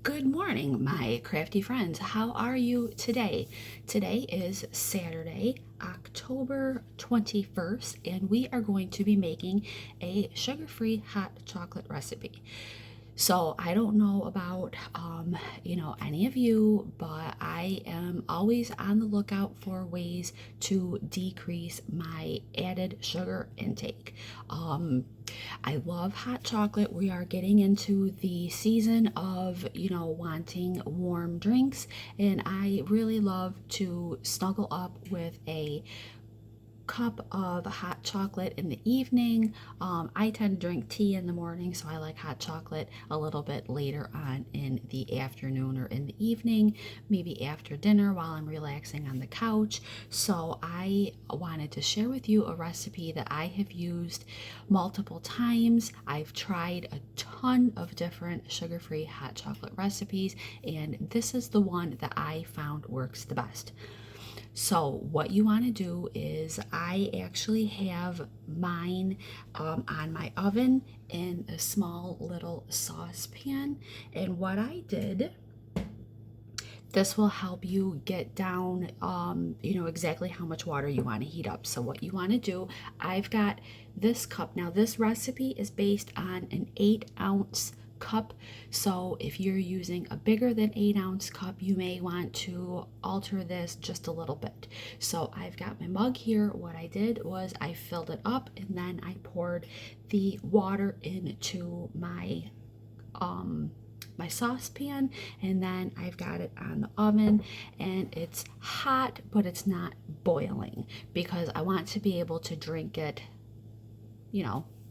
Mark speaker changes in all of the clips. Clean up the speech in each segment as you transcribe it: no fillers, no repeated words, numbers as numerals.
Speaker 1: Good morning, my crafty friends. How are you today? Today is Saturday, October 21st, and we are going to be making a sugar-free hot chocolate recipe. So I don't know about any of you, but I am always on the lookout for ways to decrease my added sugar intake. I love hot chocolate. We are getting into the season of, wanting warm drinks, and I really love to snuggle up with a cup of hot chocolate in the evening. I tend to drink tea in the morning, so I like hot chocolate a little bit later on in the afternoon or in the evening, maybe after dinner while I'm relaxing on the couch. So I wanted to share with you a recipe that I have used multiple times. I've tried a ton of different sugar-free hot chocolate recipes, and this is the one that I found works the best. So what you want to do is I actually have mine on my oven in a small little saucepan, and what I did, this will help you get down exactly how much water you want to heat up. So what you want to do, I've got this cup. Now this recipe is based on an 8-ounce cup, so if you're using a bigger than 8-ounce cup, you may want to alter this just a little bit. So I've got my mug here. What I did was I filled it up, and then I poured the water into my my saucepan, and then I've got it on the oven, and it's hot, but it's not boiling because I want to be able to drink it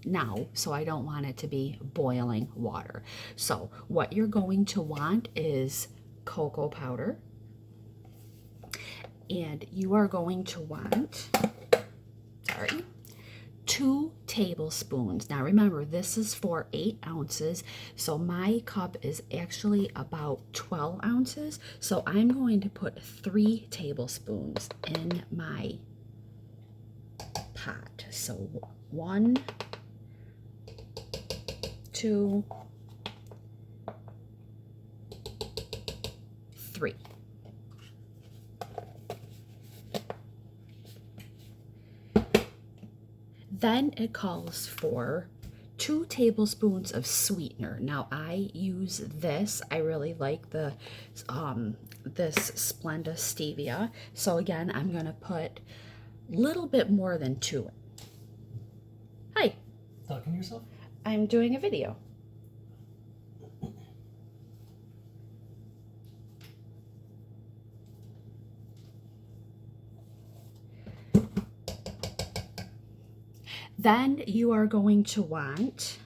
Speaker 1: now, so I don't want it to be boiling water. So what you're going to want is cocoa powder, and you are going to want 2 tablespoons. Now remember, this is for 8 ounces, so my cup is actually about 12 ounces. So I'm going to put 3 tablespoons in my pot. So 1, 2, 3. Then it calls for 2 tablespoons of sweetener. Now I use this. I really like the this Splenda stevia. So again, I'm gonna put a little bit more than 2. Hi.
Speaker 2: Talking to yourself?
Speaker 1: I'm doing a video. Then you are going to want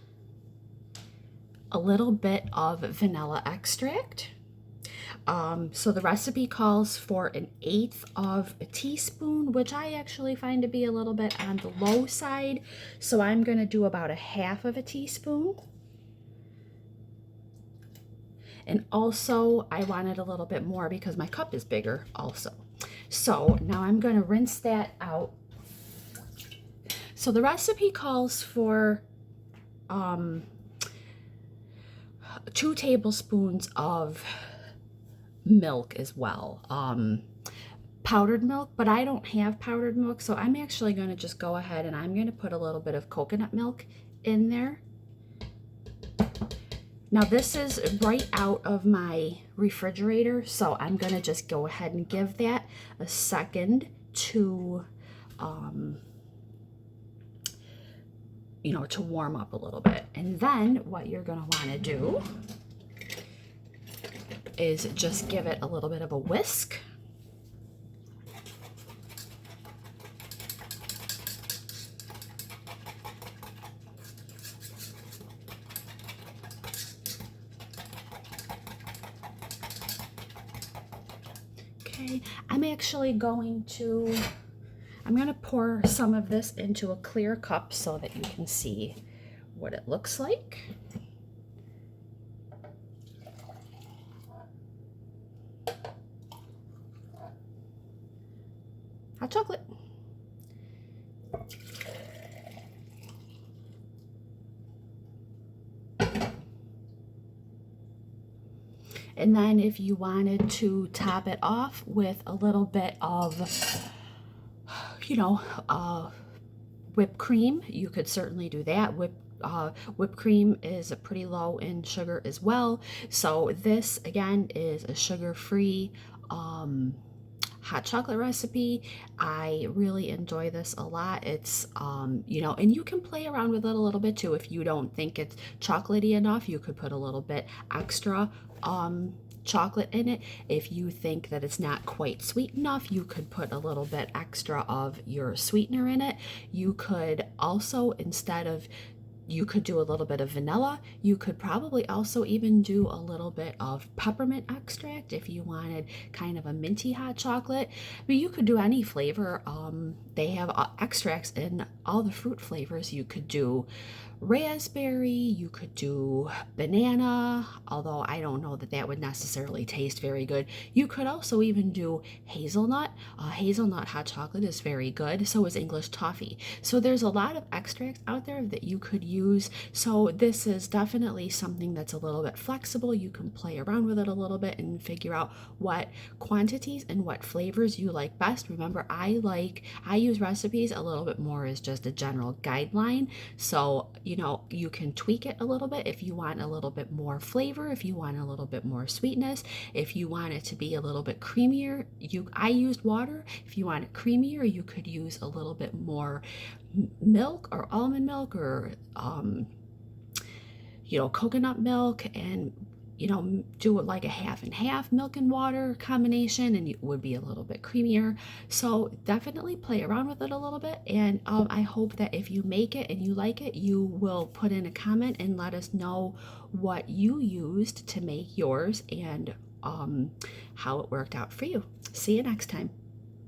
Speaker 1: a little bit of vanilla extract. So the recipe calls for 1/8 of a teaspoon, which I actually find to be a little bit on the low side. So I'm going to do about 1/2 of a teaspoon. And also I wanted a little bit more because my cup is bigger also. So now I'm going to rinse that out. So the recipe calls for 2 tablespoons of milk as well, powdered milk, but I don't have powdered milk, so I'm actually going to just go ahead and I'm going to put a little bit of coconut milk in there. Now this is right out of my refrigerator, so I'm going to just go ahead and give that a second to to warm up a little bit. And then what you're going to want to do is just give it a little bit of a whisk. Okay, I'm going to pour some of this into a clear cup so that you can see what it looks like. Hot chocolate. And then if you wanted to top it off with a little bit of, you know, whipped cream, you could certainly do that. Whipped cream is pretty low in sugar as well. So this again is a sugar-free hot chocolate recipe. I really enjoy this a lot. It's and you can play around with it a little bit too. If you don't think it's chocolatey enough, you could put a little bit extra chocolate in it. If you think that it's not quite sweet enough, you could put a little bit extra of your sweetener in it. You could also, you could do a little bit of vanilla. You could probably also even do a little bit of peppermint extract if you wanted kind of a minty hot chocolate. But you could do any flavor. They have extracts in all the fruit flavors. You could do raspberry, you could do banana, although I don't know that that would necessarily taste very good. You could also even do hazelnut. Hazelnut hot chocolate is very good. So is English toffee. So there's a lot of extracts out there that you could use. So this is definitely something that's a little bit flexible. You can play around with it a little bit and figure out what quantities and what flavors you like best. Remember, I use recipes a little bit more as just a general guideline. So you can tweak it a little bit if you want a little bit more flavor, if you want a little bit more sweetness, if you want it to be a little bit creamier. I used water. If you want it creamier, you could use a little bit more milk or almond milk or coconut milk, and do it like a half and half milk and water combination, and it would be a little bit creamier. So definitely play around with it a little bit, and I hope that if you make it and you like it, you will put in a comment and let us know what you used to make yours and how it worked out for you. See you next time.